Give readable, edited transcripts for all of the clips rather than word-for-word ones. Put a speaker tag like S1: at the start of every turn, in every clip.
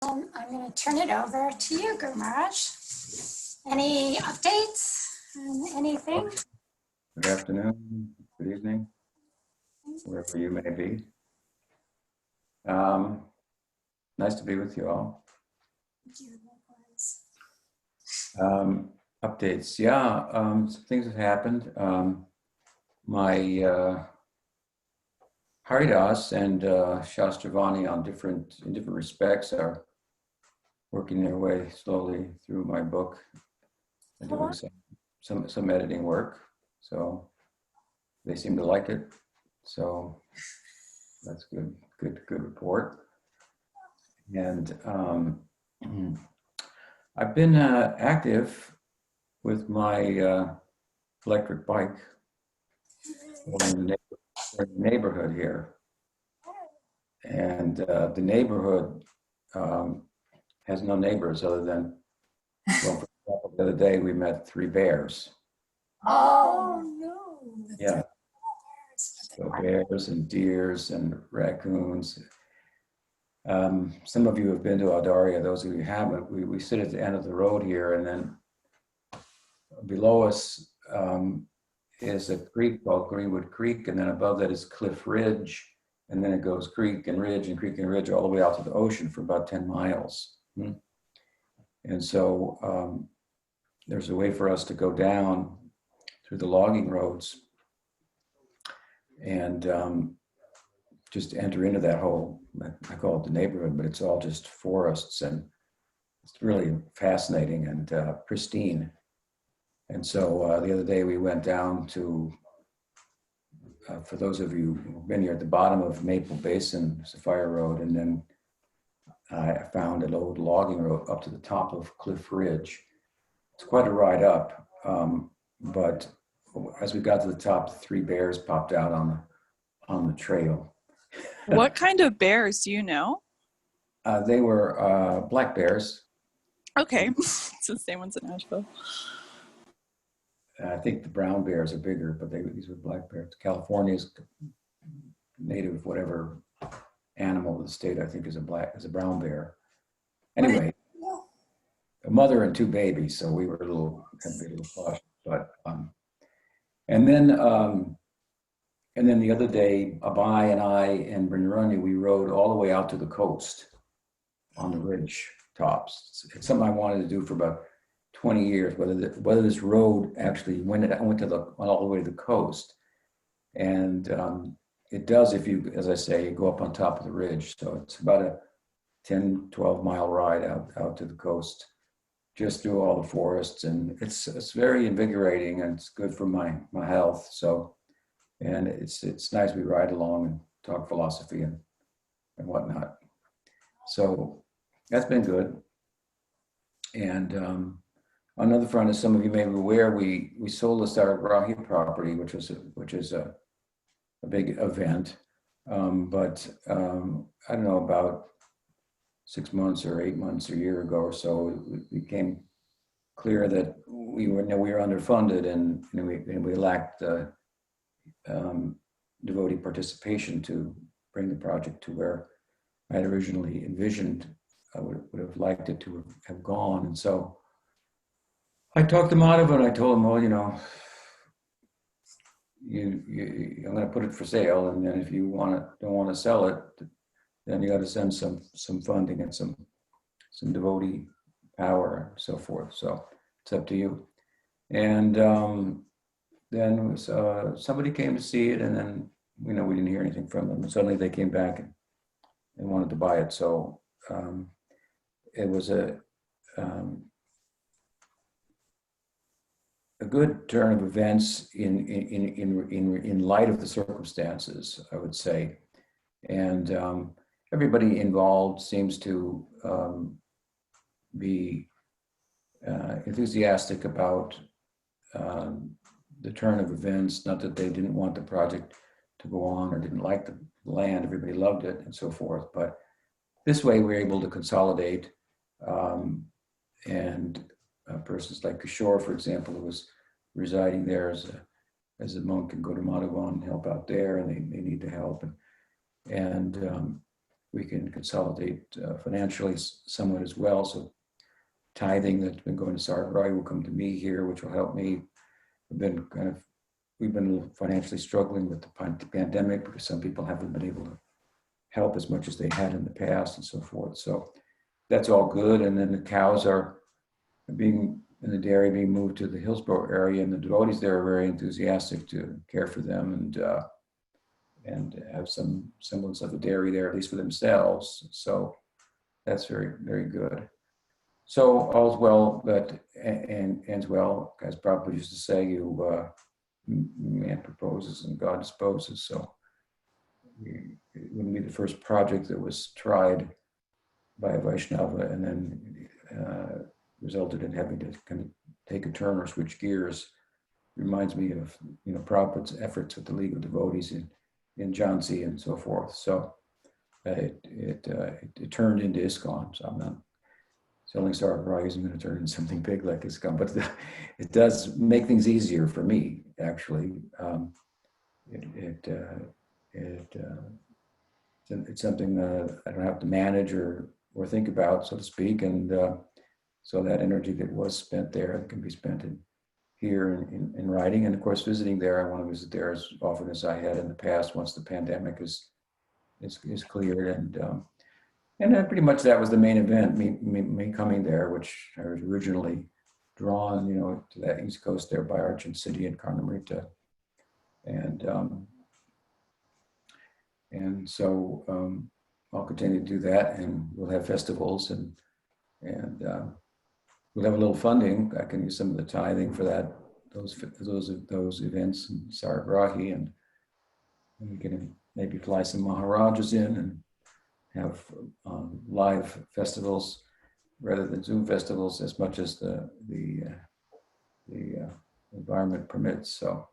S1: I'm going to turn it over to you, Guru Maharaj. Any updates on anything?
S2: Good afternoon, good evening, wherever you may be. Nice to be with you all. Updates, yeah, some things have happened. My Haridas and Shastravani in different respects are working their way slowly through my book and doing some editing work. So they seem to like it. So that's good report. And I've been active with my electric bike in the neighborhood here. And the neighborhood has no neighbors other than, well, for example, the other day we met 3 bears.
S1: Oh, no.
S2: Yeah. So bears and deers and raccoons. Some of you have been to Audaria. Those of you who haven't, we sit at the end of the road here, and then below us is a creek called Greenwood Creek, and then above that is Cliff Ridge, and then it goes creek and ridge all the way out to the ocean for about 10 miles. And so there's a way for us to go down through the logging roads and just enter into that whole, I call it the neighborhood, but it's all just forests, and it's really fascinating and pristine. And so the other day we went down to, for those of you who've been here, at the bottom of Maple Basin, Sapphire Road, and then I found an old logging road up to the top of Cliff Ridge. It's quite a ride up, but as we got to the top, 3 bears popped out on the trail.
S3: What kind of bears do you know?
S2: They were black bears.
S3: Okay, it's the same ones in Nashville.
S2: I think the brown bears are bigger, but these were black bears. California's native whatever animal of the state, I think, is a brown bear. Anyway, a mother and 2 babies, so we were had to be a little cautious. But and then the other day, Abai and I and Brindaranya, we rode all the way out to the coast on the ridge tops. It's something I wanted to do for about 20 years, whether this road actually went all the way to the coast. And it does, if you, as I say, you go up on top of the ridge. So it's about a 10, 12 mile ride out to the coast, just through all the forests. And it's very invigorating, and it's good for my health. So, and it's nice. We ride along and talk philosophy and whatnot. So that's been good. And on another front, as some of you may be aware, we sold the Saragrahi property, which is a big event. But I don't know, about 6 months or 8 months, a year ago or so, it became clear that we were underfunded, and we lacked devotee participation to bring the project to where I had originally envisioned. I would have liked it to have gone. And so I talked them out of it. I told them, well, I'm going to put it for sale, and then if you don't want to sell it, then you got to send some funding and some devotee power and so forth. So it's up to you. And then it was, somebody came to see it, and then we didn't hear anything from them. And suddenly they came back and wanted to buy it. So it was a good turn of events in light of the circumstances, I would say. And everybody involved seems to be enthusiastic about the turn of events. Not that they didn't want the project to go on or didn't like the land. Everybody loved it and so forth. But this way we're able to consolidate, and persons like Kishore, for example, who was residing there as a monk, and go to Madhavan and help out there, and they need the help. And we can consolidate financially somewhat as well. So tithing that's been going to Sarabrai will come to me here, which will help me. We've been financially struggling with the pandemic because some people haven't been able to help as much as they had in the past and so forth. So that's all good. And then the cows are being in the dairy being moved to the Hillsborough area, and the devotees there are very enthusiastic to care for them and have some semblance of a dairy there, at least for themselves. So that's very, very good. So all's well that ends well, as Prabhupada used to say, man proposes and God disposes. So it wouldn't be the first project that was tried by a Vaishnava and then resulted in having to kind of take a turn or switch gears. Reminds me of Prabhupada's efforts with the League of Devotees in Jhansi and so forth. So it turned into ISKCON. So I'm not selling Sarabrai isn't going to turn into something big like ISKCON, but it does make things easier for me, actually. It's something I don't have to manage or think about, so to speak, and so that energy that was spent there can be spent here in writing, and of course visiting there. I want to visit there as often as I had in the past once the pandemic is cleared, and pretty much that was the main event, me coming there, which I was originally drawn, to that East Coast there by Argent City and Karnamrita, and so I'll continue to do that, and we'll have festivals, and we'll have a little funding. I can use some of the tithing for that, those events in Saragrahi, and we can maybe fly some Maharajas in and have live festivals rather than Zoom festivals, as much as the environment permits. So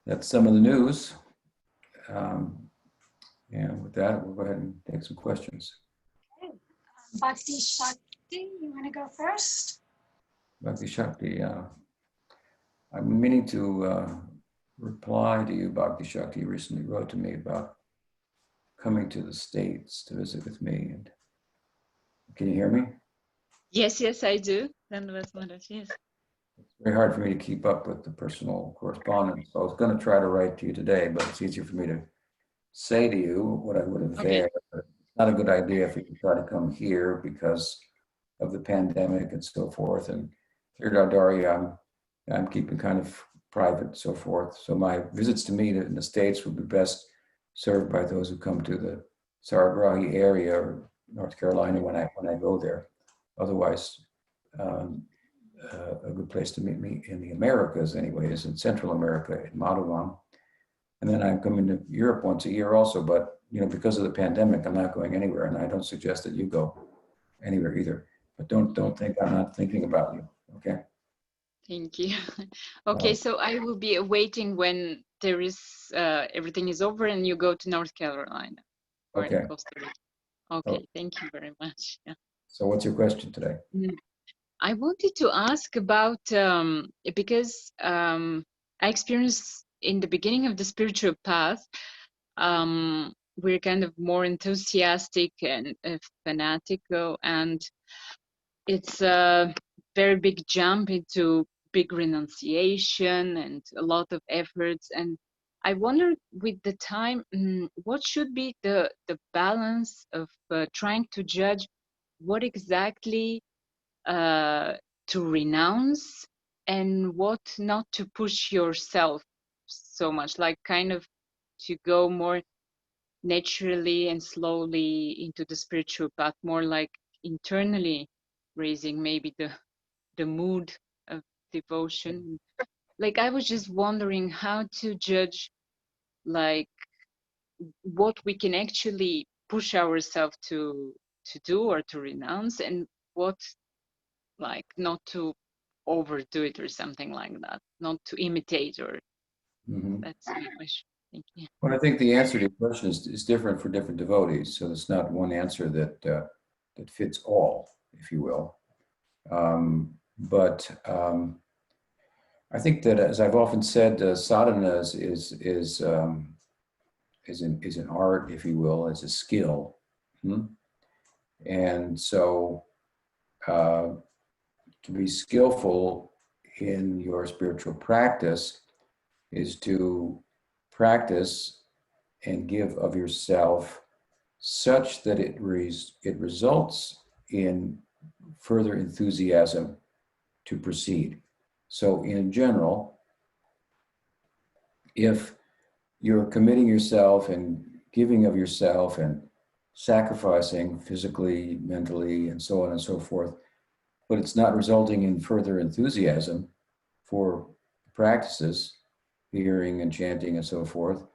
S2: that's some of the news. And with that, we'll go ahead and take some questions.
S1: Okay. Bhakti Shakti, you want to go first?
S2: Bhakti Shakti, I'm meaning to reply to you, Bhakti Shakti. You recently wrote to me about coming to the States to visit with me. And can you hear me?
S4: Yes, I do. Yes.
S2: It's very hard for me to keep up with the personal correspondence. So I was going to try to write to you today, but it's easier for me to say to you what I would have there. But it's not a good idea if you try to come here because of the pandemic and so forth. And Thirdadari, I'm keeping kind of private and so forth. So my visits to me in the States would be best served by those who come to the Saragrahi area or North Carolina when I go there. Otherwise, a good place to meet me in the Americas anyway is in Central America, in Madhuvan. And then I'm coming to Europe once a year also, but because of the pandemic, I'm not going anywhere, and I don't suggest that you go anywhere either. But don't think I'm not thinking about you, okay?
S4: Thank you. Okay, so I will be awaiting when there is everything is over and you go to North Carolina or
S2: Okay.
S4: Costa Rica. Okay, thank you very much. Yeah.
S2: So what's your question today?
S4: I wanted to ask about because I experienced in the beginning of the spiritual path, we're kind of more enthusiastic and fanatical, and it's a very big jump into big renunciation and a lot of efforts. And I wonder, with the time, what should be the balance of trying to judge what exactly to renounce and what not to push yourself so much, like kind of to go more naturally and slowly into the spiritual path, more like internally raising maybe the mood of devotion. Like I was just wondering how to judge like what we can actually push ourselves to do or to renounce, and what like not to overdo it or something like that, not to imitate or that's my question. Thank you.
S2: Well, I think the answer to your question is different for different devotees. So it's not one answer that fits all, if you will. But I think that, as I've often said, sadhana is an art, if you will, as a skill. Hmm? And so to be skillful in your spiritual practice is to practice and give of yourself such that it results in further enthusiasm to proceed. So in general, if you're committing yourself and giving of yourself and sacrificing physically, mentally, and so on and so forth, but it's not resulting in further enthusiasm for practices, hearing and chanting and so forth,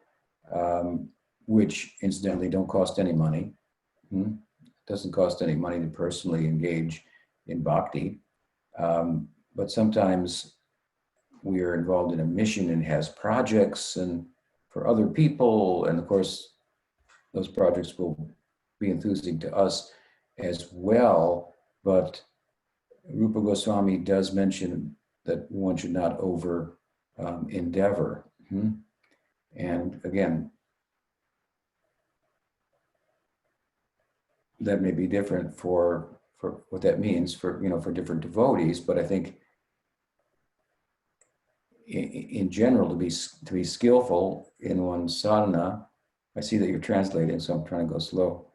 S2: which incidentally don't cost any money. It doesn't cost any money to personally engage in bhakti. But sometimes we are involved in a mission and has projects and for other people. And of course, those projects will be enthusing to us as well. But Rupa Goswami does mention that one should not over endeavor. And again, that may be different for what that means for, for different devotees, but I think in general, to be skillful in one's sadhana. I see that you're translating, so I'm trying to go slow.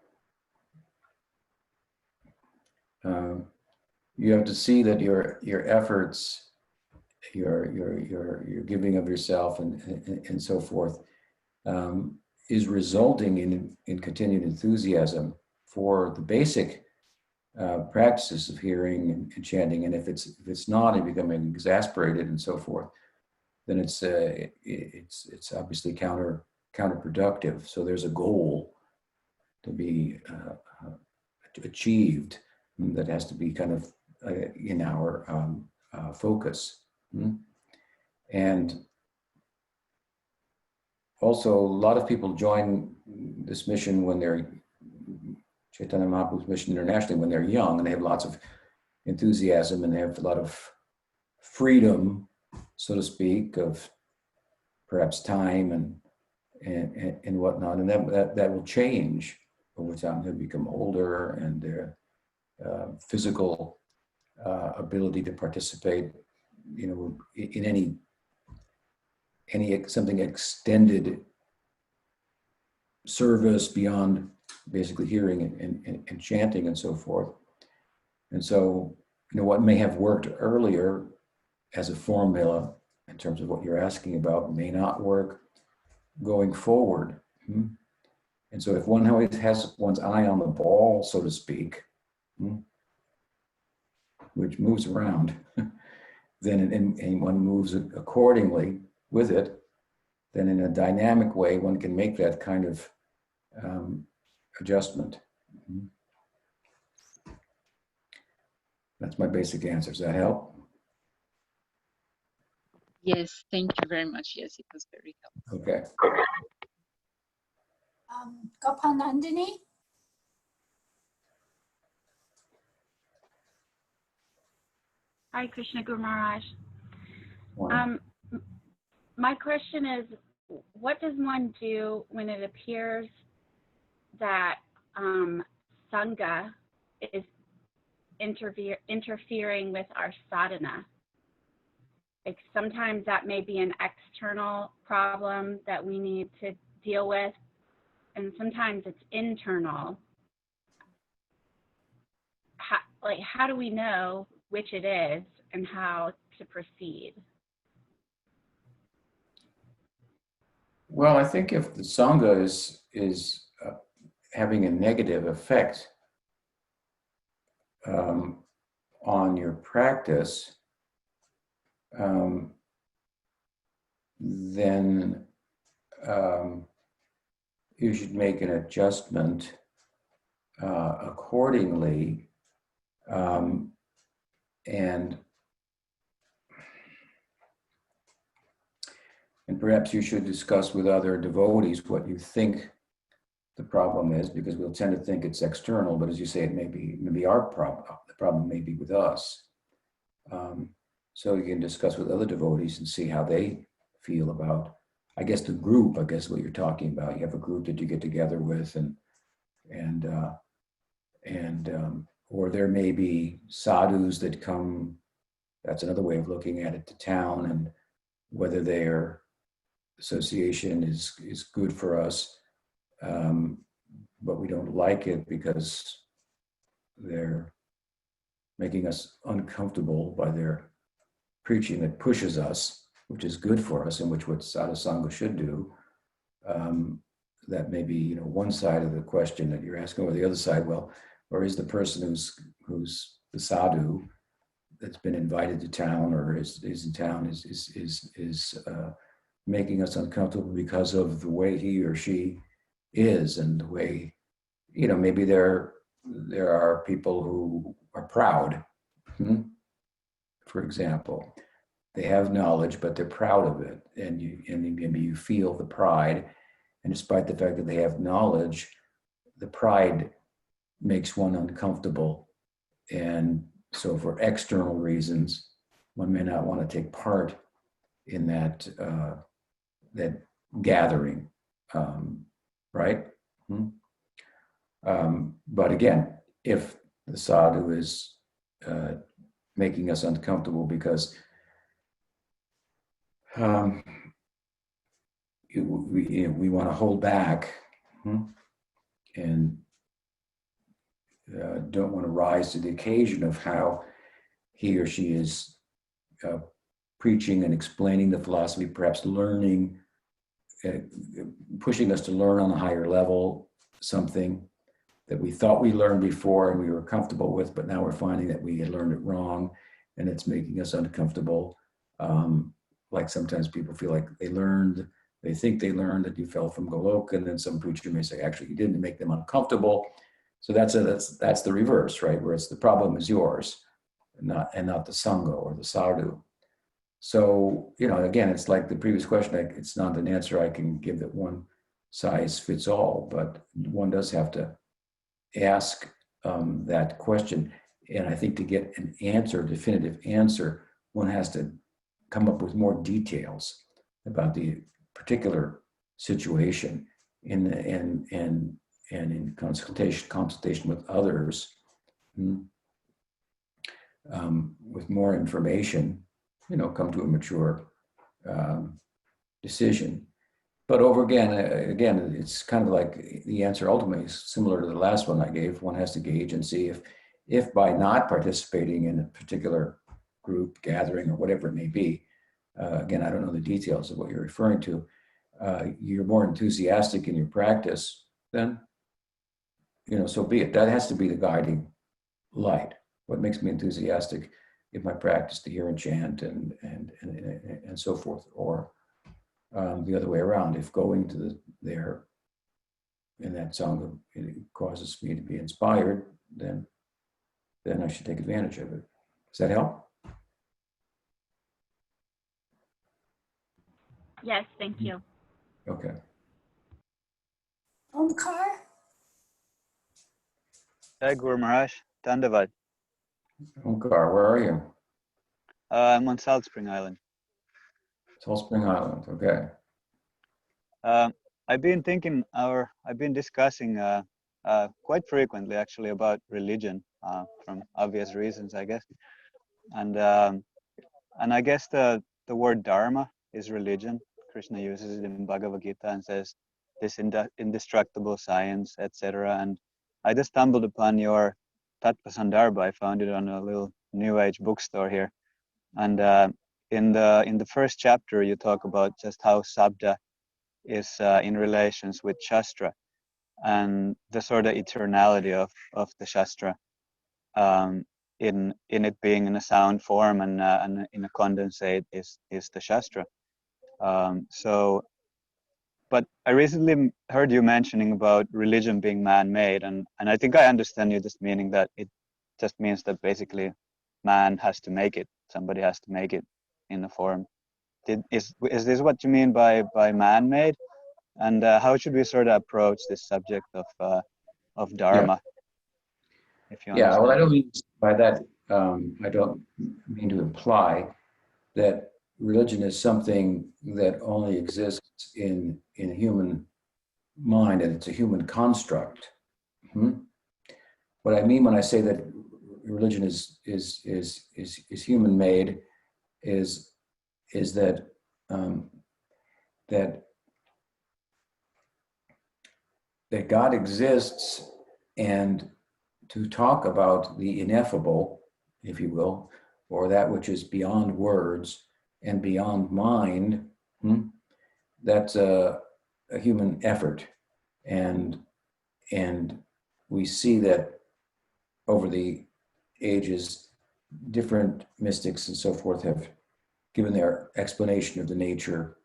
S2: You have to see that your efforts, your giving of yourself, and so forth, is resulting in continued enthusiasm for the basic practices of hearing and chanting. And if it's not, and becoming exasperated and so forth, then it's obviously counterproductive. So there's a goal to be achieved that has to be kind of in our focus. And also, a lot of people join this mission when they're Chaitanya Mahaprabhu's mission internationally when they're young, and they have lots of enthusiasm and they have a lot of freedom, so to speak, of perhaps time and whatnot, and that will change over time. They'll become older, and their physical ability to participate, in any something extended service beyond basically hearing and chanting and so forth. And so, what may have worked earlier as a formula in terms of what you're asking about may not work going forward. And so if one always has one's eye on the ball, so to speak, which moves around, then and one moves accordingly with it, then in a dynamic way, one can make that kind of adjustment. That's my basic answer. Does that help?
S4: Yes, thank you very much. Yes, it was very helpful.
S2: Okay.
S1: Gopal Nandini?
S5: Hi, Krishna Guru Maharaj.
S2: Wow.
S5: My question is, what does one do when it appears that Sangha is interfering with our sadhana? Like sometimes that may be an external problem that we need to deal with, and sometimes it's internal. How do we know which it is and how to proceed?
S2: Well, I think if the Sangha is having a negative effect on your practice, then you should make an adjustment accordingly, and perhaps you should discuss with other devotees what you think the problem is, because we'll tend to think it's external, but as you say, it may be our problem. The problem may be with us. So you can discuss with other devotees and see how they feel about, I guess, the group. I guess what you're talking about. You have a group that you get together with, and And, or there may be sadhus that come, that's another way of looking at it, to town, and whether their association is good for us, but we don't like it because they're making us uncomfortable by their preaching that pushes us, which is good for us, and which what sadhusanga should do. That may be, one side of the question that you're asking, or the other side, well, or is the person who's the sadhu that's been invited to town or is in town is making us uncomfortable because of the way he or she is, and the way, maybe there are people who are proud. For example, they have knowledge, but they're proud of it, and maybe you feel the pride, and despite the fact that they have knowledge, the pride makes one uncomfortable, and so for external reasons, one may not want to take part in that gathering, right? But again, if the sadhu is making us uncomfortable because we want to hold back, and don't want to rise to the occasion of how he or she is preaching and explaining the philosophy, perhaps learning, pushing us to learn on a higher level something that we thought we learned before and we were comfortable with, but now we're finding that we had learned it wrong and it's making us uncomfortable. Like sometimes people feel like they think they learned that you fell from Goloka, and then some preacher may say, actually, you didn't, make them uncomfortable. So that's the reverse, right? Where it's the problem is yours, not the sangha or the sadhu. So, again, it's like the previous question, it's not an answer I can give that one size fits all, but one does have to ask that question. And I think to get an answer, a definitive answer, one has to come up with more details about the particular situation and in consultation with others, with more information, come to a mature decision. But again, it's kind of like the answer ultimately is similar to the last one I gave. One has to gauge and see if by not participating in a particular group gathering or whatever it may be, again, I don't know the details of what you're referring to, you're more enthusiastic in your practice, then, so be it. That has to be the guiding light. What makes me enthusiastic in my practice to hear and chant and so forth, or the other way around. If going to there in that sangha, it causes me to be inspired, then I should take advantage of it. Does that help?
S5: Yes, thank you.
S2: Okay.
S1: Omkar?
S6: Hey, Guru Maharaj. Dandavad.
S2: Omkar, where are you?
S6: I'm on Salt Spring Island.
S2: Salt Spring Island, okay.
S6: I've been discussing quite frequently actually about religion from obvious reasons, I guess. And I guess the word dharma is religion. Krishna uses it in Bhagavad Gita and says this indestructible science, etc. And I just stumbled upon your Tattva Sandarbha. I found it on a little New Age bookstore here. And in the first chapter, you talk about just how Sabda is in relations with Shastra and the sort of eternality of the Shastra in it being in a sound form and in a condensate is the Shastra. But I recently heard you mentioning about religion being man-made, and I think I understand you just meaning that it just means that basically man has to make it. Somebody has to make it in a form. Is this what you mean by man-made? And how should we sort of approach this subject of dharma?
S2: Yeah.
S6: If you
S2: Yeah. Well, I
S6: understand.
S2: don't mean by that. I don't mean to imply that religion is something that only exists in human mind and it's a human construct. what I mean when I say that religion is human made is that that that God exists, and to talk about the ineffable, if you will, or that which is beyond words and beyond mind, that's a human effort. And we see that over the ages, different mystics and so forth have given their explanation of the nature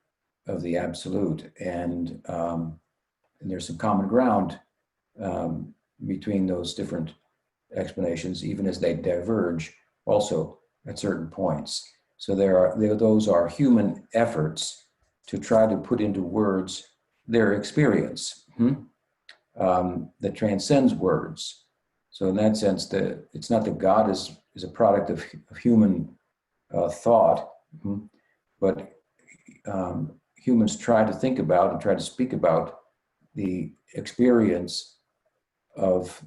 S2: of the absolute. And there's some common ground between those different explanations, even as they diverge also at certain points. So those are human efforts to try to put into words their experience that transcends words. So in that sense, it's not that God is a product of human thought, but humans try to think about and try to speak about the experience of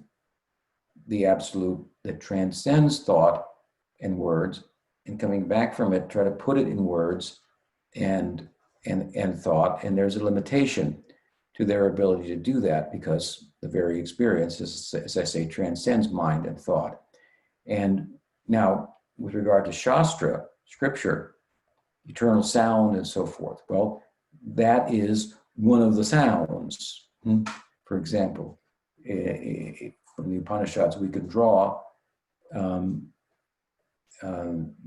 S2: the absolute that transcends thought and words, and coming back from it, try to put it in words and thought. And there's a limitation to their ability to do that because the very experience, as I say, transcends mind and thought. And now, with regard to Shastra, scripture, eternal sound and so forth, well, that is one of the sounds. For example, from the Upanishads, we could draw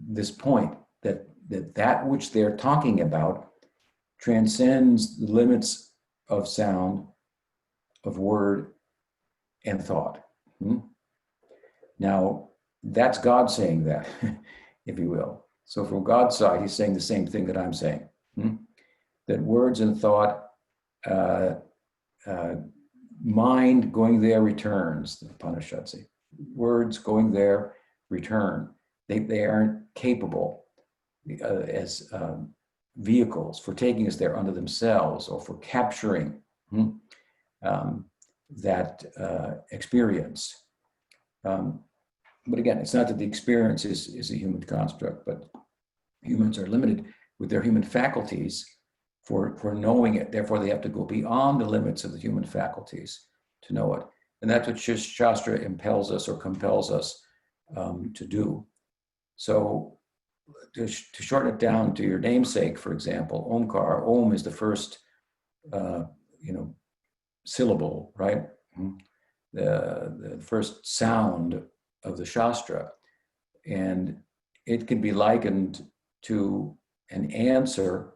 S2: this point that which they're talking about transcends the limits of sound, of word, and thought. Now, that's God saying that, if you will. So from God's side, he's saying the same thing that I'm saying, that words and thought, mind going there returns, the Upanishads say. Words going there return. They aren't capable as vehicles for taking us there unto themselves or for capturing that experience. But again, it's not that the experience is a human construct, but humans are limited with their human faculties for knowing it. Therefore, they have to go beyond the limits of the human faculties to know it. And that's what Shastra impels us or compels us to do. So to shorten it down to your namesake, for example, Omkar, Om is the first, syllable, right? The first sound of the Shastra. And it can be likened to an answer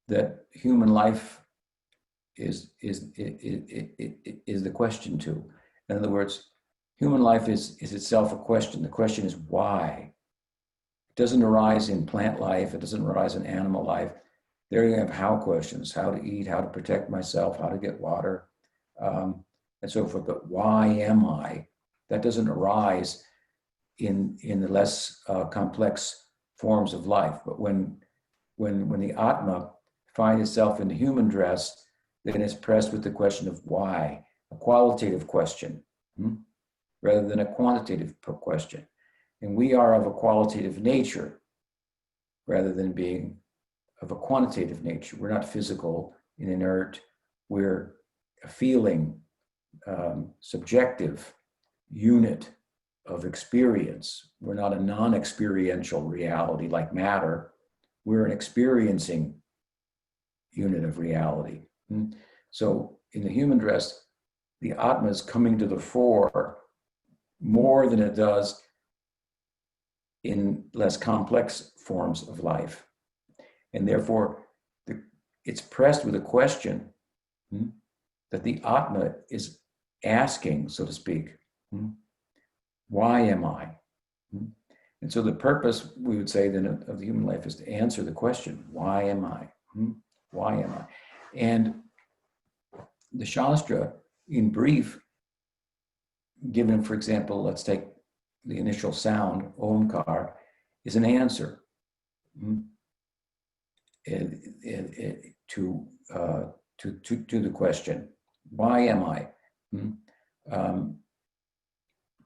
S2: that human life is the question to. In other words, human life is itself a question. The question is why. It doesn't arise in plant life. It doesn't arise in animal life. There you have how questions: how to eat, how to protect myself, how to get water, and so forth. But why am I? That doesn't arise in the less complex forms of life. But when the Atma finds itself in the human dress, then it's pressed with the question of why, a qualitative question, rather than a quantitative question. And we are of a qualitative nature rather than being of a quantitative nature. We're not physical and inert. We're a feeling, subjective unit of experience. We're not a non-experiential reality like matter. We're an experiencing unit of reality. So in the human dress, the Atma is coming to the fore more than it does in less complex forms of life. And therefore, it's pressed with a question that the Atma is asking, so to speak. Why am I? And so the purpose, we would say, then, of the human life is to answer the question, why am I? Why am I? And the Shastra, in brief, given, for example, let's take the initial sound, Omkar, is an answer to the question, why am I?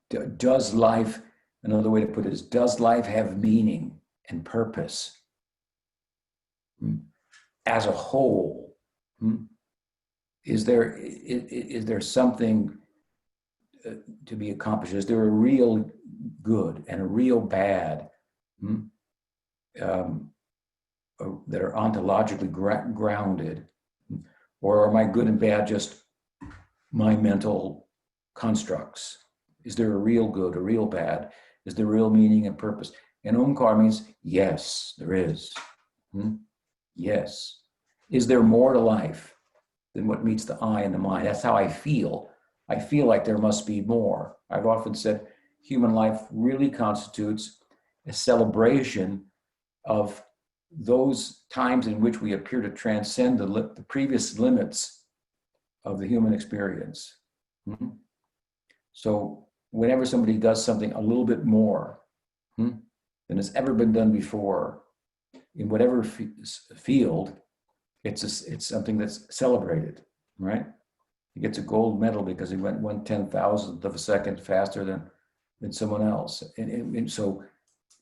S2: Does life, another way to put it is, does life have meaning and purpose as a whole? Is there something to be accomplished? Is there a real good and a real bad that are ontologically grounded? Or are my good and bad just my mental constructs? Is there a real good, a real bad? Is there real meaning and purpose? And Omkar means yes, there is. Yes. Is there more to life than what meets the eye and the mind? That's how I feel. I feel like there must be more. I've often said human life really constitutes a celebration of those times in which we appear to transcend the previous limits of the human experience. So whenever somebody does something a little bit more than has ever been done before, in whatever field, it's something that's celebrated, right? He gets a gold medal because he went 1/10,000th of a second faster than someone else. And so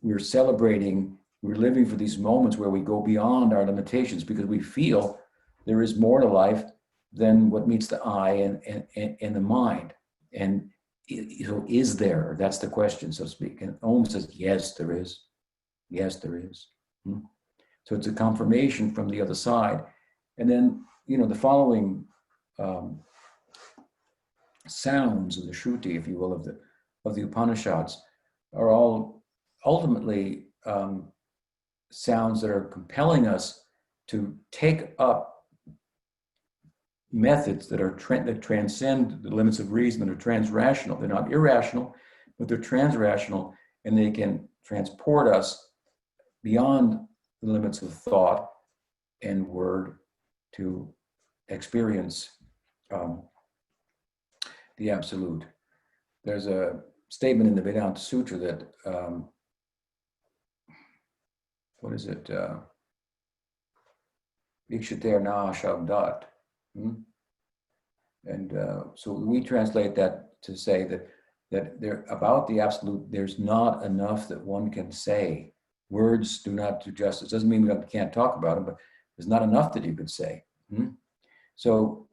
S2: we're celebrating, we're living for these moments where we go beyond our limitations because we feel there is more to life than what meets the eye and the mind. And so is there? That's the question, so to speak. And Om says, yes, there is. Yes, there is. So it's a confirmation from the other side. And then, the following sounds of the Shruti, if you will, of the Upanishads are all ultimately sounds that are compelling us to take up methods that that transcend the limits of reason, that are transrational. They're not irrational, but they're transrational, and they can transport us beyond the limits of thought and word to experience the absolute. There's a statement in the Vedanta Sutra that, what is it? Vikshater na shabdat. And so we translate that to say that there, about the absolute, there's not enough that one can say. Words do not do justice. Doesn't mean we can't talk about it, but there's not enough that you could say. So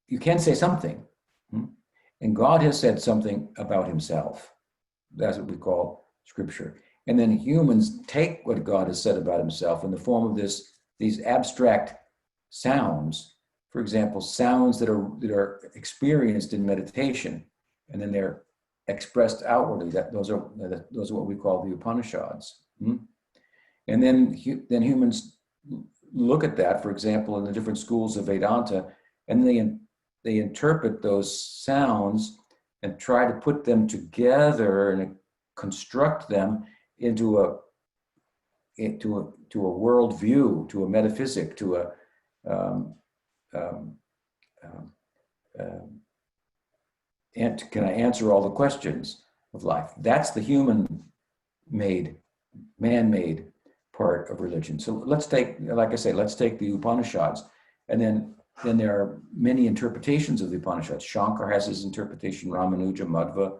S2: you can say something. And God has said something about himself. That's what we call scripture. And then humans take what God has said about himself in the form of these abstract sounds. For example, sounds that are experienced in meditation, and then they're expressed outwardly. Those are what we call the Upanishads. And then humans look at that, for example, in the different schools of Vedanta, and they interpret those sounds and try to put them together and construct them into a worldview, to a metaphysic, to a and can I answer all the questions of life? That's the human-made, man-made part of religion. So let's take, like I say, let's take the Upanishads, and then there are many interpretations of the Upanishads. Shankar has his interpretation, Ramanuja, Madhva,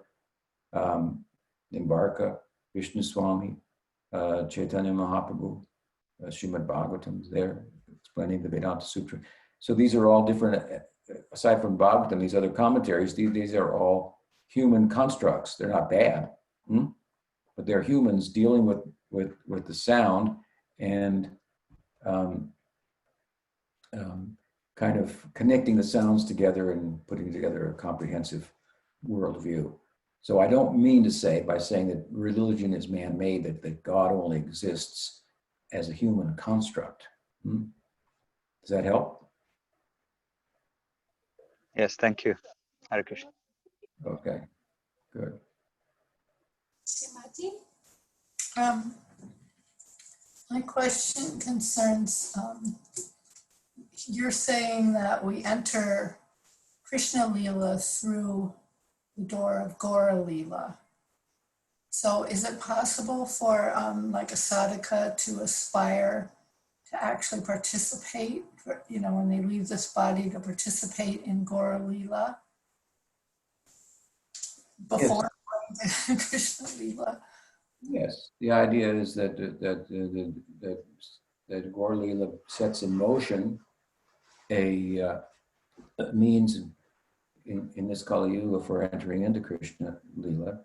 S2: Nimbarka, Vishnu Swami, Chaitanya Mahaprabhu, Srimad Bhagavatam is there explaining the Vedanta Sutra. So these are all different, aside from Bhagavatam, these other commentaries, these are all human constructs. They're not bad, but they're humans dealing with the sound and kind of connecting the sounds together and putting together a comprehensive worldview. So I don't mean to say, by saying that religion is man-made, that God only exists as a human construct. Does that help?
S6: Yes, thank you. Hare Krishna.
S2: Okay, good.
S1: Srimati?
S7: My question concerns, you're saying that we enter Krishna Lila through the door of Gora Lila. So is it possible for like a sadhaka to aspire to actually participate, when they leave this body, to participate in Gora Lila before Krishna Lila.
S2: Yes, the idea is that Gaur Lila sets in motion a means in this Kali Yuga for entering into Krishna Lila,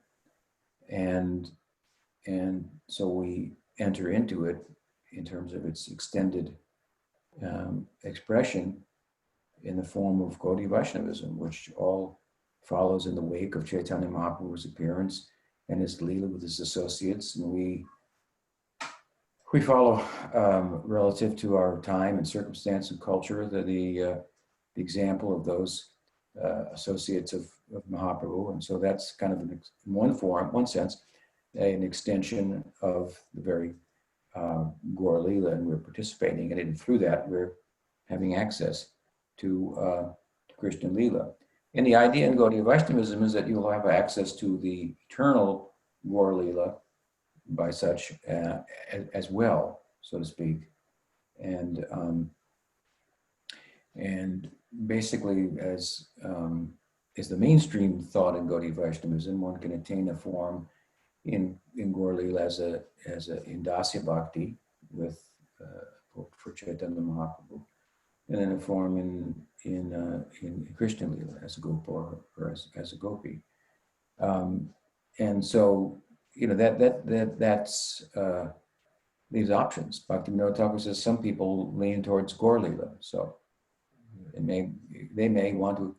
S2: and so we enter into it in terms of its extended expression in the form of Gaudiya Vaishnavism, which all follows in the wake of Chaitanya Mahaprabhu's appearance and his Lila with his associates, and we follow relative to our time and circumstance and culture the example of those associates of Mahaprabhu, and so that's kind of in one sense, an extension of the very Gaur Lila, and we're participating in it, and through that we're having access to Krishna Lila. And the idea in Gaudiya Vaishnavism is that you'll have access to the eternal Gaur Lila by such as well, so to speak, and basically as the mainstream thought in Gaudiya Vaishnavism, one can attain a form in Gaur Lila as a in Dasya Bhakti with for Chaitanya Mahaprabhu, and then a form in Krishna Lila as a Gopal or as a Gopi, and so that's these options. Bhaktivinoda Thakur says some people lean towards Gaur Lila, so they may want to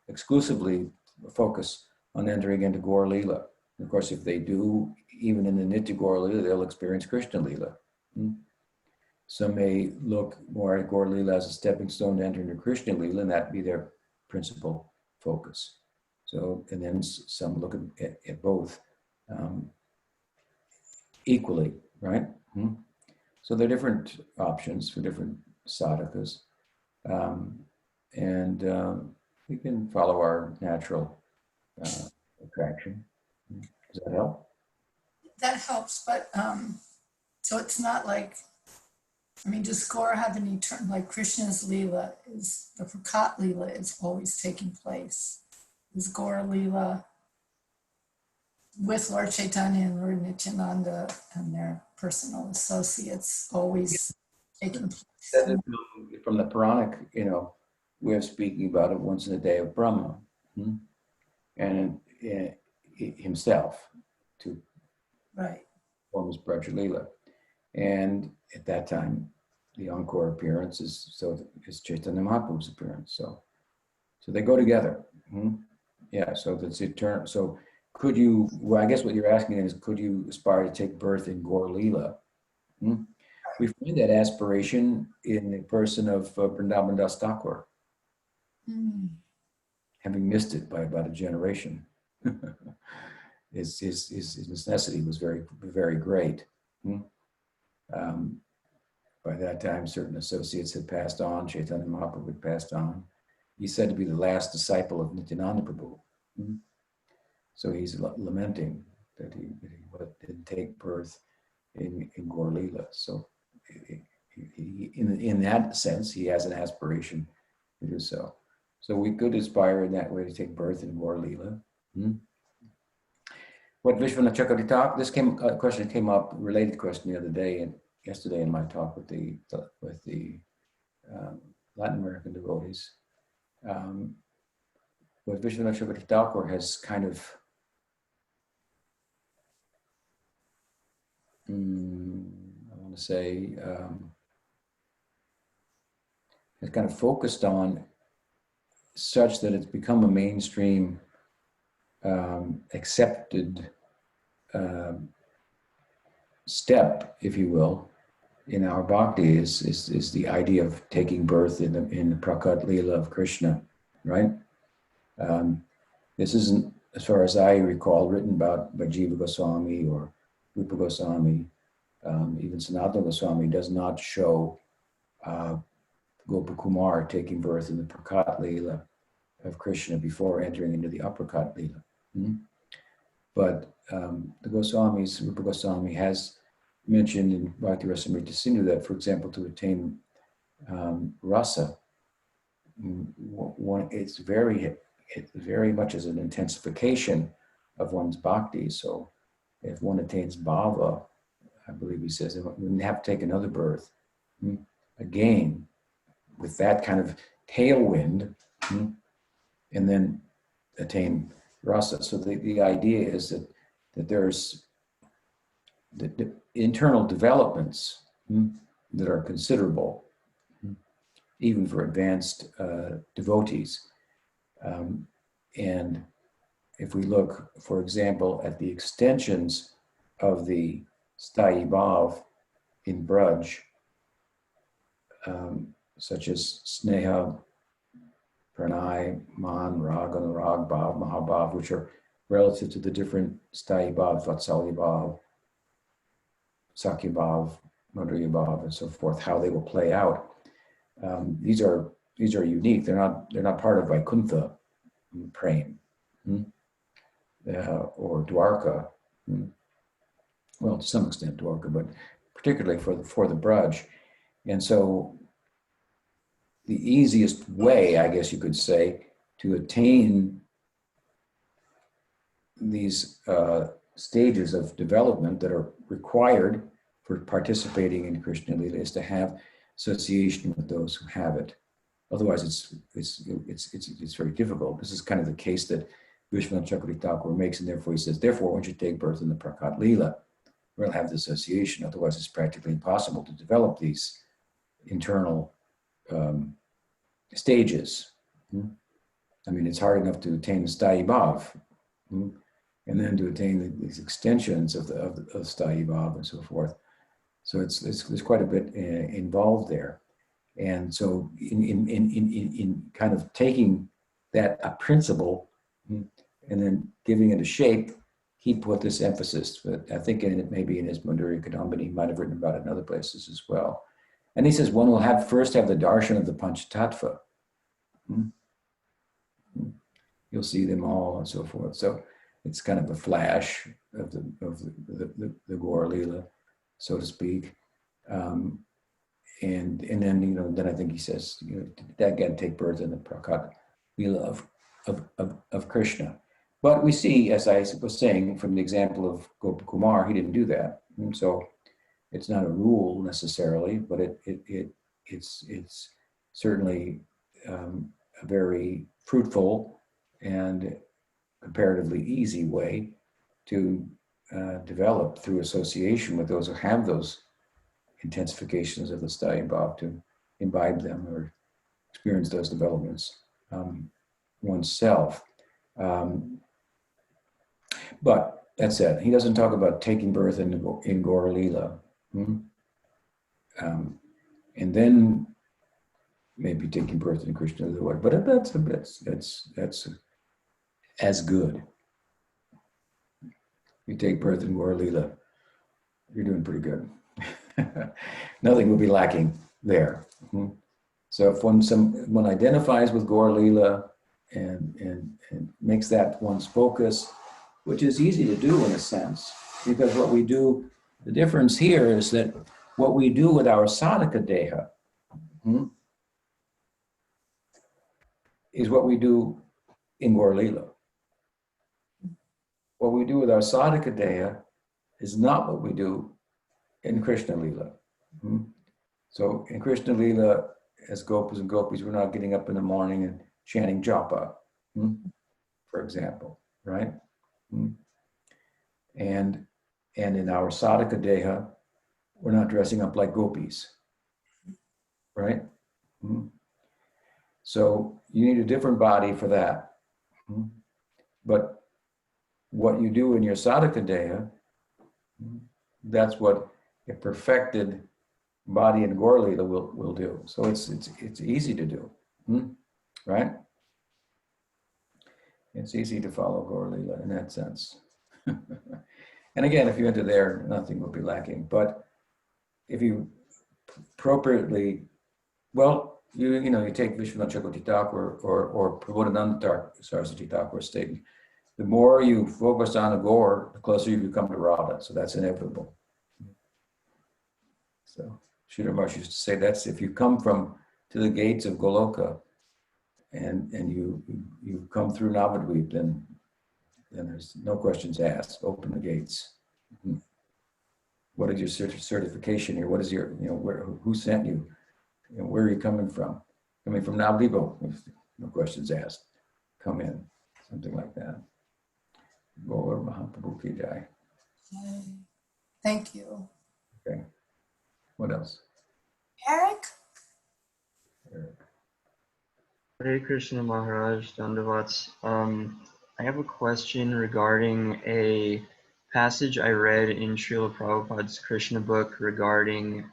S2: exclusively focus on entering into Gaur Lila. Of course, if they do, even in the Nitya Gaur Lila, they'll experience Krishna Lila. Some may look more at Gaur Lila as a stepping stone to enter into Krishna Lila, and that be their principal focus. So, and then some look at both equally, right? So there are different options for different sadhakas, and we can follow our natural attraction. Does that help?
S7: That helps, but so it's not like, I mean, does Gaur have an eternal, like Krishna's Leela is, the Prakat Leela is always taking place. Is Gaur Leela with Lord Chaitanya and Lord Nityananda and their personal associates always taking place?
S2: That is from the Puranic, way of speaking about it once in a day of Brahma, and himself to
S7: Right.
S2: form his Braja Leela. And at that time, the encore appearance is Chaitanya Mahaprabhu's appearance. So they go together. Yeah, so that's eternal. So could you, well, I guess what you're asking is, could you aspire to take birth in Gaur Leela? We find that aspiration in the person of Vrindavan Das Thakur, having missed it by about a generation. His necessity was very, very great. By that time, certain associates had passed on. Chaitanya Mahaprabhu had passed on. He's said to be the last disciple of Nityananda Prabhu. So he's lamenting that he didn't take birth in Gaur Leela. So in that sense, he has an aspiration to do so. So we could aspire in that way to take birth in Gaur Leela. What Vishwanath Chakravarti, this question came up, related question the other day, and yesterday in my talk with the Latin American devotees. What Vishwanath Chakravarti has kind of I want to say has kind of focused on such that it's become a mainstream accepted step, if you will, in our bhakti is the idea of taking birth in the Prakat Leela of Krishna, right? This isn't, as far as I recall, written about by Jiva Goswami or Rupa Goswami. Even Sanatana Goswami does not show Gopakumar taking birth in the Prakat Leela of Krishna before entering into the Aprakat Leela. But the Goswamis, Rupa Goswami has mentioned in Bhakti Rasamrita Sindhu that, for example, to attain rasa, it's very much as an intensification of one's bhakti. So if one attains bhava, I believe he says, you wouldn't have to take another birth. Again, with that kind of tailwind, and then attain rasa. So the idea is that there's the internal developments that are considerable, even for advanced devotees. And if we look, for example, at the extensions of the Sthayi Bhav in Braj, such as Sneha, Pranay, Man, Rag, Anurag, Bhav, Mahabhav, which are relative to the different Sthayi Bhav, Vatsalya Bhav, Sakya Bhav, Madhurya Bhav, and so forth, how they will play out. These are unique. They're not part of Vaikuntha Prem or Dwarka. Well, to some extent Dwarka, but particularly for the Braj. And so the easiest way, I guess you could say, to attain these stages of development that are required for participating in Krishna Lila is to have association with those who have it. Otherwise, it's very difficult. This is kind of the case that Vishwanath Chakravarti Thakur makes, and therefore he says, therefore, once you take birth in the Prakat Lila, we'll have the association. Otherwise, it's practically impossible to develop these internal stages. I mean, it's hard enough to attain Sthayi Bhav, and then to attain these extensions of Sthayi Bhav and so forth. So there's quite a bit involved there. And so in kind of taking that principle and then giving it a shape, he put this emphasis. But I think maybe in his Madhurya Kadambini, he might have written about it in other places as well. And he says one will first have the darshan of the Panchatattva. You'll see them all and so forth. So it's kind of a flash of the Gaur Lila, so to speak. And then then I think he says that again take birth in the Prakat Lila of Krishna. But we see, as I was saying, from the example of Gopakumar, he didn't do that. And so it's not a rule necessarily, but it's certainly a very fruitful and comparatively easy way to develop through association with those who have those intensifications of the Sthayi Bhav, to imbibe them or experience those developments oneself. But that said, he doesn't talk about taking birth in Gaur Lila, and then maybe taking birth in Krishna Lila. But that's as good. You take birth in Gaur Lila, you're doing pretty good. Nothing will be lacking there. So if one identifies with Gaur Lila and makes that one's focus, which is easy to do in a sense, because what we do, the difference here is that what we do with our sadhaka deha is what we do in Gaur Lila. What we do with our sadhaka deha is not what we do in Krishna Lila. So in Krishna Lila, as gopas and gopis, we're not getting up in the morning and chanting japa, for example, right? And in our sadhaka deha, we're not dressing up like gopis, right? So you need a different body for that. But what you do in your sadhaka deha, that's what a perfected body in Gaur Lila will do. So it's easy to do, right? It's easy to follow Gaur Lila in that sense. And again, if you enter there, nothing will be lacking. But if you appropriately, well, you take Vishwanath Chakravarti Thakur or Prabodhananda Saraswati Thakur's statement, the more you focus on a Gaur, the closer you become to Radha. So that's inevitable. So Sridhar Maharaj used to say that's if you come to the gates of Goloka and you come through Navadvip, then then there's no questions asked. Open the gates. What is your certification here? What is your, who sent you? Where are you coming from? Coming from Navlibo. No questions asked. Come in. Something like that. Gaur Mahaprabhu ki jai.
S7: Okay. Thank you.
S2: Okay. What else?
S1: Eric?
S2: Eric.
S8: Hare Krishna Maharaj Dandavats. I have a question regarding a passage I read in Srila Prabhupada's Krishna book regarding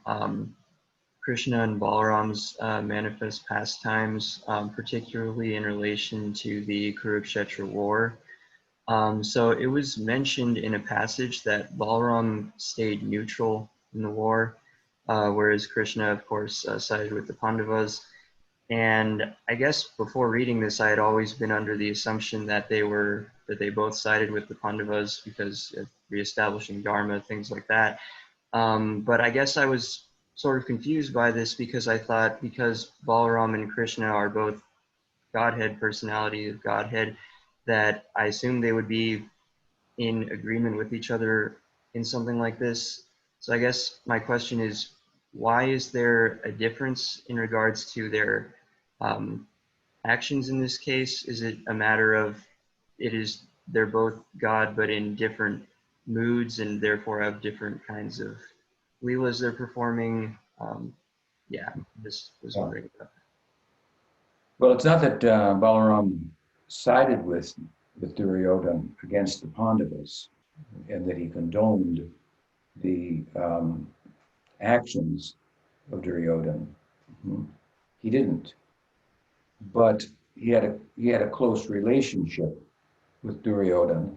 S8: Krishna and Balaram's manifest pastimes, particularly in relation to the Kurukshetra war. So it was mentioned in a passage that Balaram stayed neutral in the war, whereas Krishna, of course, sided with the Pandavas. And I guess before reading this, I had always been under the assumption that they both sided with the Pandavas because of reestablishing Dharma, things like that. But I guess I was sort of confused by this because I thought because Balaram and Krishna are both Godhead, personality of Godhead, that I assumed they would be in agreement with each other in something like this. So I guess my question is, why is there a difference in regards to their actions in this case? Is it a matter of they're both God but in different moods and therefore have different kinds of leelas they're performing? Yeah, just was wondering about that.
S2: Well, it's not that Balaram sided with Duryodhana against the Pandavas and that he condoned the actions of Duryodhana. He didn't. But he had a close relationship with Duryodhana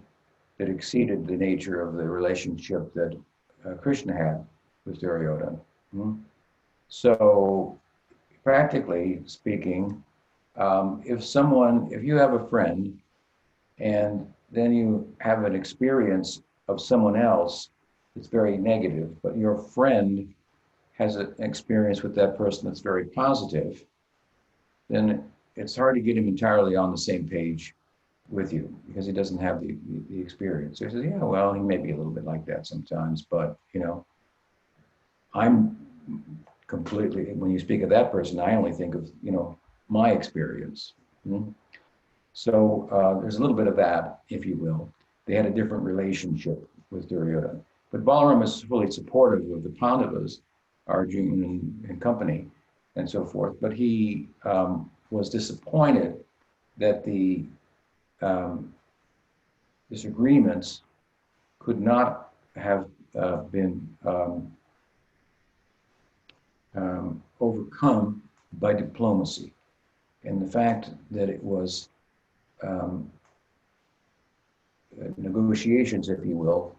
S2: that exceeded the nature of the relationship that Krishna had with Duryodhana. So, practically speaking, if you have a friend and then you have an experience of someone else that's very negative, but your friend has an experience with that person that's very positive, then it's hard to get him entirely on the same page with you because he doesn't have the experience. So he says, yeah, well, he may be a little bit like that sometimes, but I'm completely, when you speak of that person, I only think of, my experience. So there's a little bit of that, if you will. They had a different relationship with Duryodhana. But Balaram is fully supportive of the Pandavas, Arjuna and company, and so forth. But he was disappointed that the disagreements could not have been overcome by diplomacy. And the fact that it was negotiations, if you will,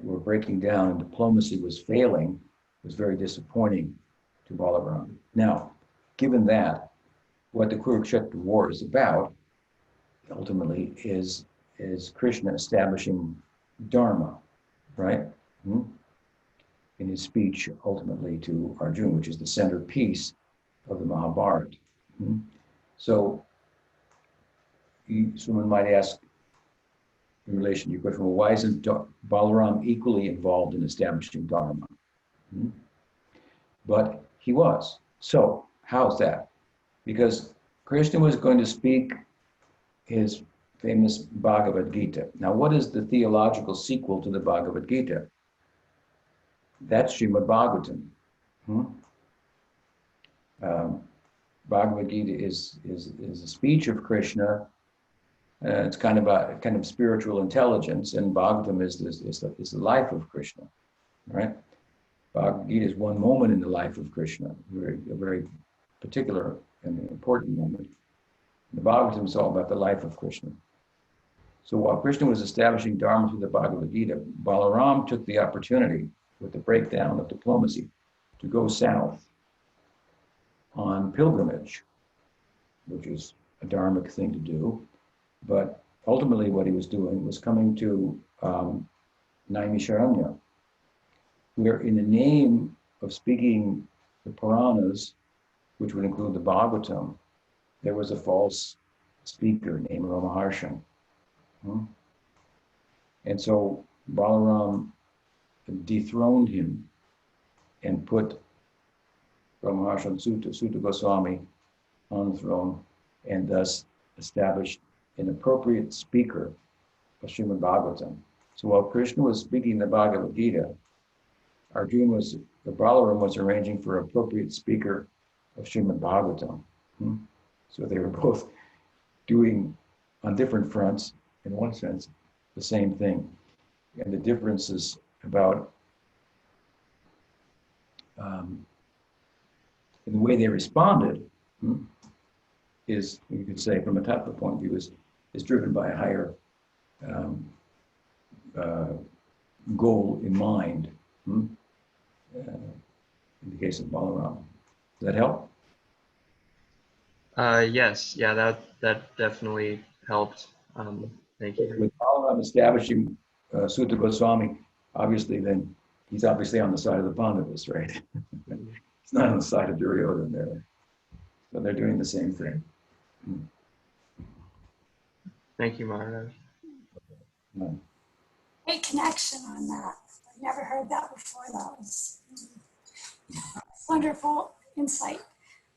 S2: were breaking down and diplomacy was failing was very disappointing to Balaram. Now, given that, what the Kurukshetra war is about, ultimately, is Krishna establishing Dharma, right? In his speech, ultimately, to Arjuna, which is the centerpiece of the Mahabharata. So, someone might ask, in relation to your question, well, why isn't Balaram equally involved in establishing Dharma? But he was. So, how's that? Because Krishna was going to speak his famous Bhagavad Gita. Now, what is the theological sequel to the Bhagavad Gita? That's Srimad Bhagavatam. Bhagavad Gita is a speech of Krishna. It's kind of spiritual intelligence, and Bhagavatam is the life of Krishna, right? Bhagavad Gita is one moment in the life of Krishna, a very particular and important moment. The Bhagavatam is all about the life of Krishna. So while Krishna was establishing Dharma through the Bhagavad Gita, Balaram took the opportunity with the breakdown of diplomacy to go south on pilgrimage, which is a dharmic thing to do. But ultimately what he was doing was coming to Naimisharanya, where in the name of speaking the Puranas, which would include the Bhagavatam, there was a false speaker named Ramaharshan. And so Balaram dethroned him and put Brahmarshan Sutta Goswami on the throne, and thus established an appropriate speaker of Srimad Bhagavatam. So while Krishna was speaking the Bhagavad Gita, the Balaram was arranging for appropriate speaker of Srimad Bhagavatam. So they were both doing on different fronts, in one sense, the same thing. And the difference is about in the way they responded is, you could say, from a tattva point of view, is driven by a higher goal in mind. In the case of Balaram, does that help?
S8: Yes, yeah, that definitely helped. Thank you.
S2: With Balaram establishing Sutta Goswami, obviously, then he's obviously on the side of the Pandavas, right? He's not on the side of Duryodhana there. So they're doing the same thing.
S8: Thank you, Maharaj.
S1: Great connection on that. I've never heard that before. That was wonderful insight.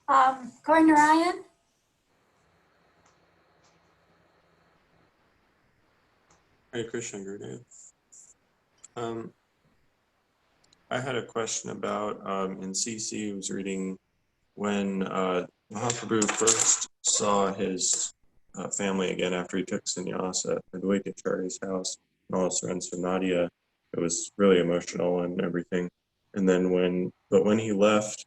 S1: Gaur Narayan?
S9: Hare Krishna, Gurudev. I had a question about in CC, I was reading when Mahaprabhu first saw his family again after he took sannyasa at Advaitacharya's house and also in Nadia. It was really emotional and everything. And then when he left,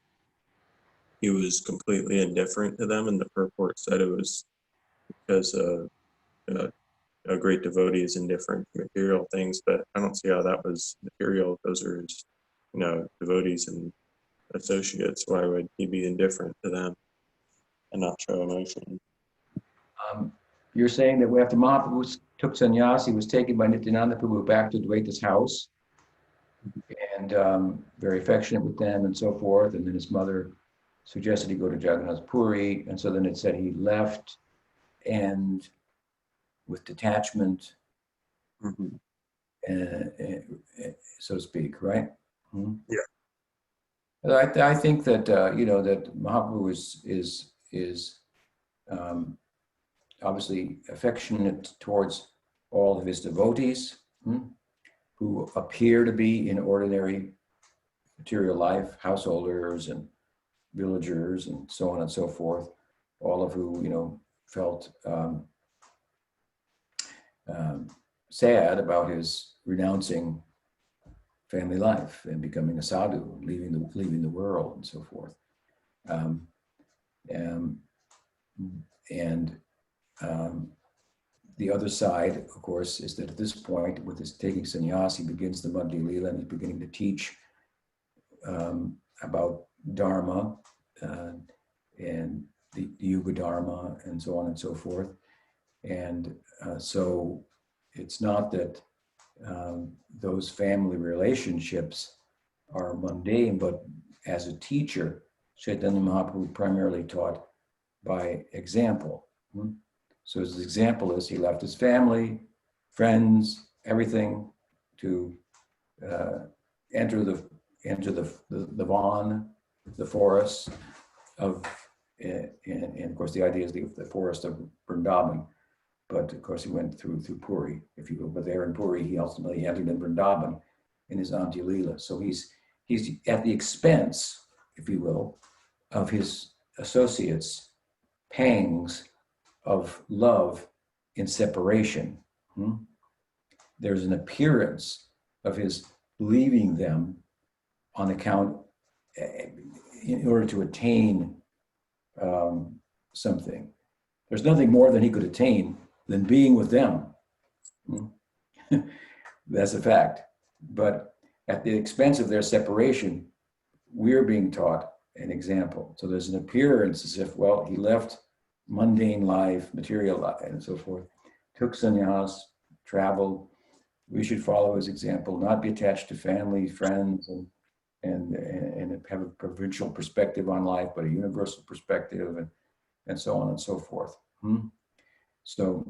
S9: he was completely indifferent to them, and the purport said it was because a great devotee is indifferent to material things, but I don't see how that was material. Those are his, devotees and associates. Why would he be indifferent to them and not show emotion?
S2: You're saying that after Mahaprabhu took sannyas, he was taken by Nityananda Prabhu back to Dvaita's house, and very affectionate with them and so forth. And then his mother suggested he go to Jagannath Puri, and so then it said he left, and with detachment, so to speak, right?
S9: Yeah.
S2: I think that that Mahaprabhu is obviously affectionate towards all of his devotees who appear to be in ordinary material life, householders and villagers and so on and so forth, all of who felt sad about his renouncing family life and becoming a sadhu, leaving the world and so forth. The other side, of course, is that at this point, with his taking sannyas, he begins the Madhya Lila, and he's beginning to teach about Dharma and the Yuga Dharma and so on and so forth. And so it's not that those family relationships are mundane, but as a teacher, Chaitanya Mahaprabhu primarily taught by example. So his example is he left his family, friends, everything to enter the Van, the forest of, and of course the idea is the forest of Vrindavan. But of course he went through Puri, if you will. But there in Puri, he ultimately entered in Vrindavan in his Antya Lila. So he's at the expense, if you will, of his associates' pangs of love in separation. There's an appearance of his leaving them on account, in order to attain something. There's nothing more than he could attain than being with them. That's a fact. But at the expense of their separation, we're being taught an example. So there's an appearance as if, well, he left mundane life, material life, and so forth, took sannyas, traveled. We should follow his example, not be attached to family, friends, and have a provincial perspective on life, but a universal perspective, and so on and so forth. So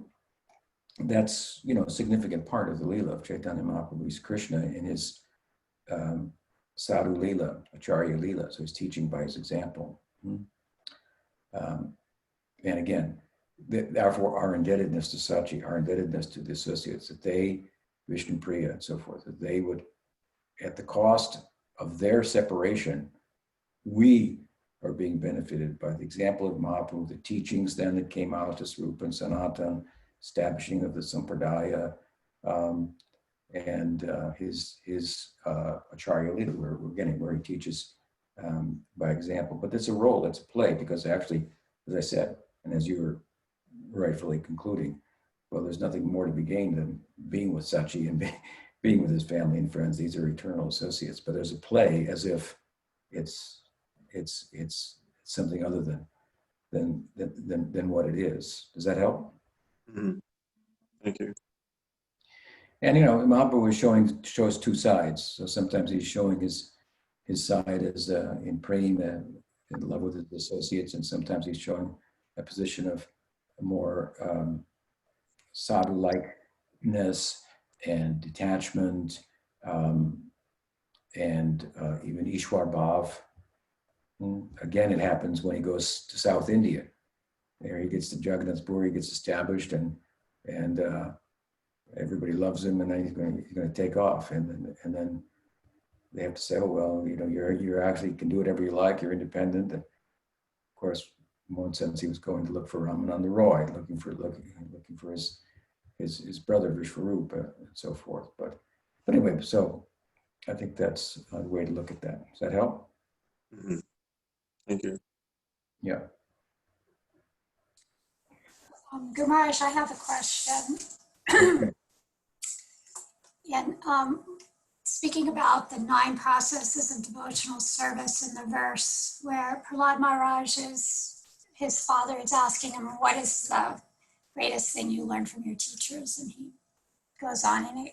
S2: that's, you know, a significant part of the Leela of Chaitanya Mahaprabhu's Krishna in his Sadhu Leela, Acharya Leela. So he's teaching by his example. And again, therefore our indebtedness to Sachi, our indebtedness to the associates, that they, Vishnu Priya and so forth, that they would, at the cost of their separation, we are being benefited by the example of Mahaprabhu, the teachings then that came out as Rupa and Sanatan, establishing of the Sampradaya, and his Acharya Leela, we're getting where he teaches by example. But it's a role, it's a play, because actually, as I said, and as you were rightfully concluding, well, there's nothing more to be gained than being with Sachi and being with his family and friends. These are eternal associates. But there's a play as if it's something other than what it is. Does that help?
S9: Mm-hmm. Thank you.
S2: And you know, Mahaprabhu shows two sides. So sometimes he's showing his side as in praying in love with his associates, and sometimes he's showing a position of more sadhu-likeness and detachment, and even Ishwar Bhav. Again, it happens when he goes to South India. There he gets to Jagannath Puri, he gets established, and everybody loves him, and then he's going to take off, and then they have to say, oh well, you know, you're actually can do whatever you like, you're independent. And of course, in one sense, he was going to look for Ramananda Roy, looking for his brother Vishwarupa and so forth. But anyway, so I think that's a way to look at that. Does that help?
S9: Mm-hmm. Thank you.
S2: Yeah.
S1: Gumaraj, I have a question.
S2: Okay.
S1: And speaking about the 9 processes of devotional service in the verse where Prahlad Maharaj his father is asking him, what is the greatest thing you learned from your teachers? And he goes on and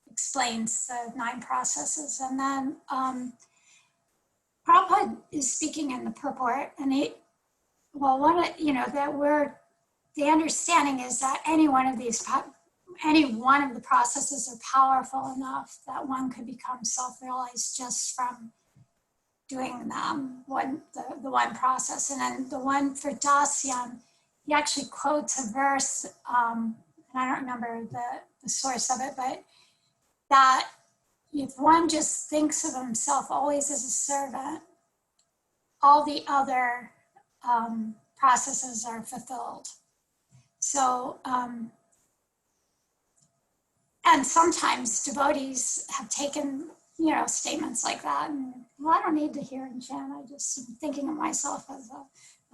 S1: explains the 9 processes. And then Prabhupada is speaking in the purport, and the understanding is that any one of the processes are powerful enough that one could become self-realized just from doing them, the one process. And then the one for Dasyan, he actually quotes a verse, and I don't remember the source of it, but that if one just thinks of himself always as a servant, all the other processes are fulfilled. So, and sometimes devotees have taken, statements like that, and well, I don't need to hear and chant. I just am thinking of myself as a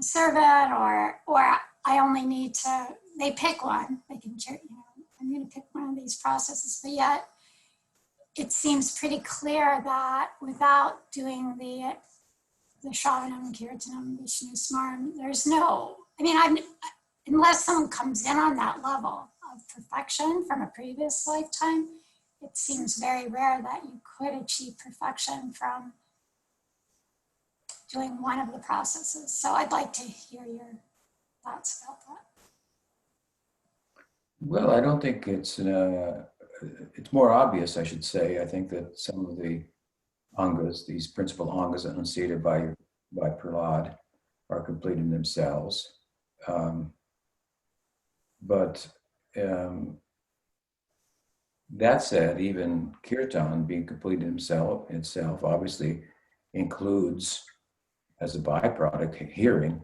S1: servant, or I only need to. They pick one. They can, I'm going to pick one of these processes, but yet it seems pretty clear that without doing the Shravanam, Kirtanam, Vishnu Smaran, there's no. Unless someone comes in on that level of perfection from a previous lifetime, it seems very rare that you could achieve perfection from doing one of the processes. So I'd like to hear your thoughts about that.
S2: Well, I don't think it's more obvious, I should say. I think that some of the angas, these principal angas enunciated by Prahlad, are complete in themselves. But that said, even kirtan being complete in itself obviously includes as a byproduct hearing,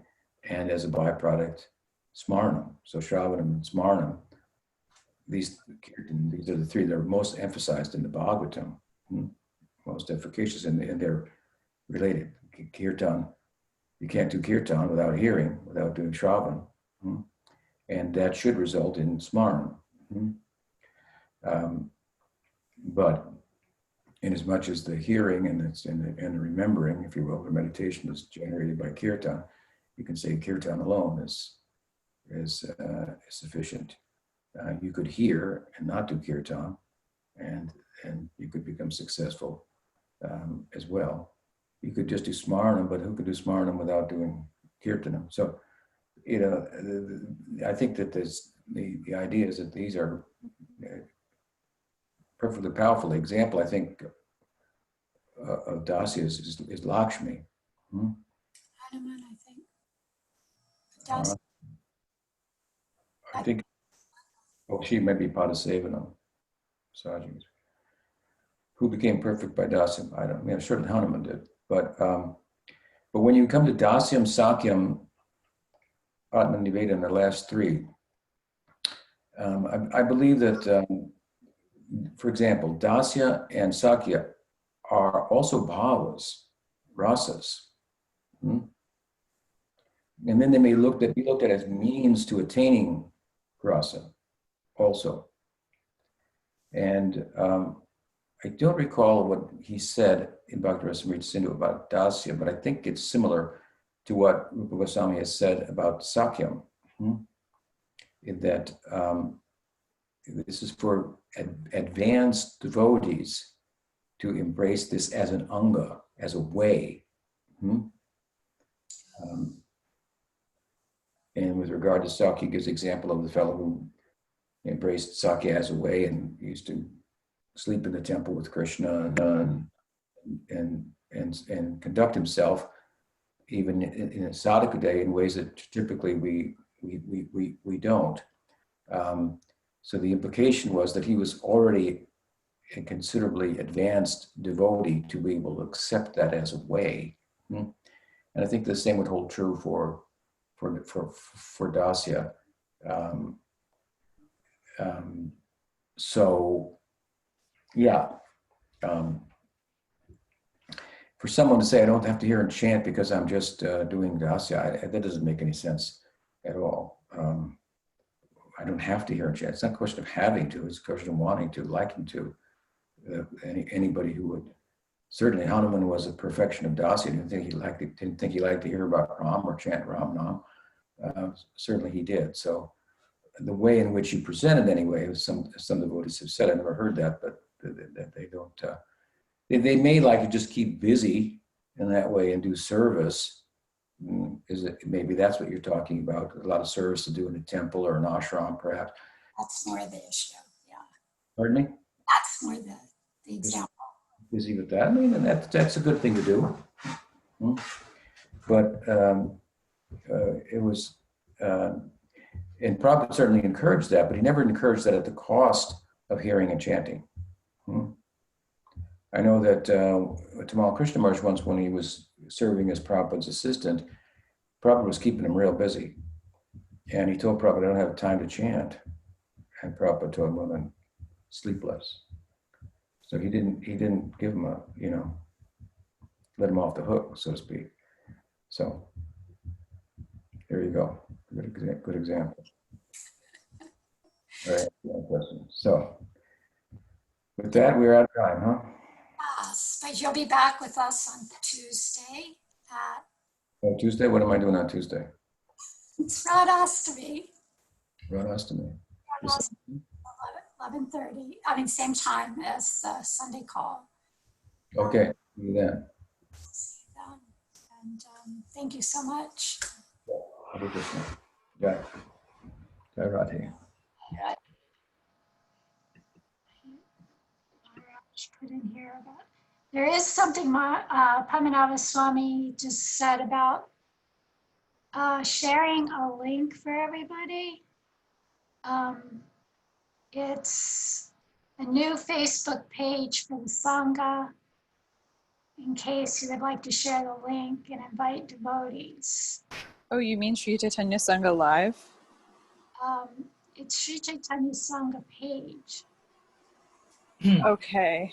S2: and as a byproduct smarnam. So Shravanam and Smarnam, these are the 3 that are most emphasized in the Bhagavatam, most efficacious, and they're related. Kirtan, you can't do kirtan without hearing, without doing Shravan. And that should result in Smarnam. But in as much as the hearing and the remembering, if you will, the meditation is generated by kirtan, you can say kirtan alone is sufficient. You could hear and not do kirtan, and you could become successful as well. You could just do smarnam, but who could do smarnam without doing kirtanam? So, I think that there's the idea is that these are perfectly powerful. The example, I think, of Dasya is Lakshmi. Hmm?
S1: Hanuman, I think.
S2: Uh,
S1: Does,
S2: I think, well, she may be Padasevanam, Saji, who became perfect by Dasyam. I don't, certainly Hanuman did. But when you come to Dasyam, Sakyam, Atman, Nivedana, the last three, I believe that, for example, Dasya and Sakya are also bhavas, rasas. Hmm? And then they may be looked at as means to attaining rasa also. And I don't recall what he said in Bhakti Rasamrita Sindhu about Dasya, but I think it's similar to what Rupa Goswami has said about Sakyam. In that this is for advanced devotees to embrace this as an anga, as a way. And with regard to Sakya, he gives example of the fellow who embraced Sakya as a way and used to sleep in the temple with Krishna and conduct himself even in a sadhaka day in ways that typically we don't. So the implication was that he was already a considerably advanced devotee to be able to accept that as a way. And I think the same would hold true for Dasya. So, yeah. For someone to say, I don't have to hear and chant because I'm just doing Dasya, that doesn't make any sense at all. I don't have to hear and chant. It's not a question of having to, it's a question of wanting to, liking to. Anybody who would, certainly Hanuman was a perfection of Dasya. Didn't think he liked to hear about Ram or chant Ram Nam. Certainly he did. So the way in which you presented anyway, some devotees have said, I've never heard that, but they don't, they may like to just keep busy in that way and do service. Maybe that's what you're talking about, a lot of service to do in a temple or an ashram perhaps.
S1: that's more the issue, yeah.
S2: Pardon me?
S1: That's more the example.
S2: Busy with that. I mean, and that's a good thing to do. But it was, and Prabhupada certainly encouraged that, but he never encouraged that at the cost of hearing and chanting. I know that Tamal Krishna Maharaj once, when he was serving as Prabhupada's assistant, Prabhupada was keeping him real busy. And he told Prabhupada, I don't have time to chant. And Prabhupada told him, well, then sleep less. So he didn't give him a, let him off the hook, so to speak. So there you go. Good example. All right, question. So with that, we're out of time, huh?
S1: Yes, but you'll be back with us on Tuesday at
S2: Tuesday? What am I doing on Tuesday?
S1: it's Radhastami.
S2: Radhastami.
S1: 11:30. I mean, same time as the Sunday call.
S2: Okay, do that.
S1: See them. And thank you so much.
S2: Hare Krishna. Jai. Jai Radhe.
S1: Put in here about. There is something Pamanava Swami just said about sharing a link for everybody. It's a new Facebook page for the Sangha in case you would like to share the link and invite devotees.
S3: Oh, you mean Sri Chaitanya Sangha Live?
S1: It's Sri Chaitanya Sangha page.
S3: Okay.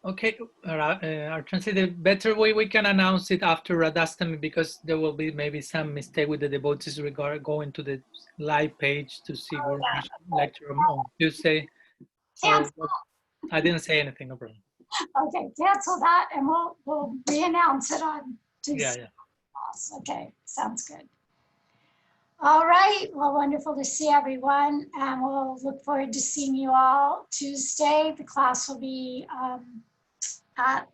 S10: Okay, Archansi, the better way we can announce it after Radhastami, because there will be maybe some mistake with the devotees regarding going to the live page to see what lecture on Tuesday. So I didn't say anything, no problem.
S1: Okay, cancel that and we'll re-announce it on Tuesday.
S10: Yeah.
S1: Okay, sounds good. All right, well, wonderful to see everyone, and we'll look forward to seeing you all Tuesday. The class will be at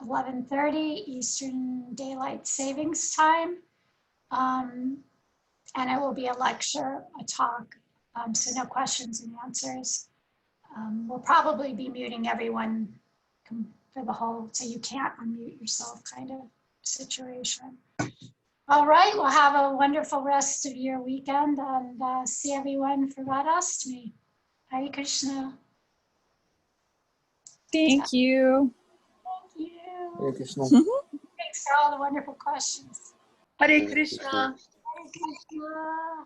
S1: 11:30 Eastern Daylight Savings Time. And it will be a lecture, a talk, so no questions and answers. We'll probably be muting everyone for the whole, so you can't unmute yourself kind of situation. All right, well, have a wonderful rest of your weekend and see everyone for Radhastami. Hare Krishna.
S3: Thank you.
S1: Thank you.
S11: Hare Krishna.
S1: Thanks for all the wonderful questions.
S7: Hare Krishna.
S1: Hare Krishna.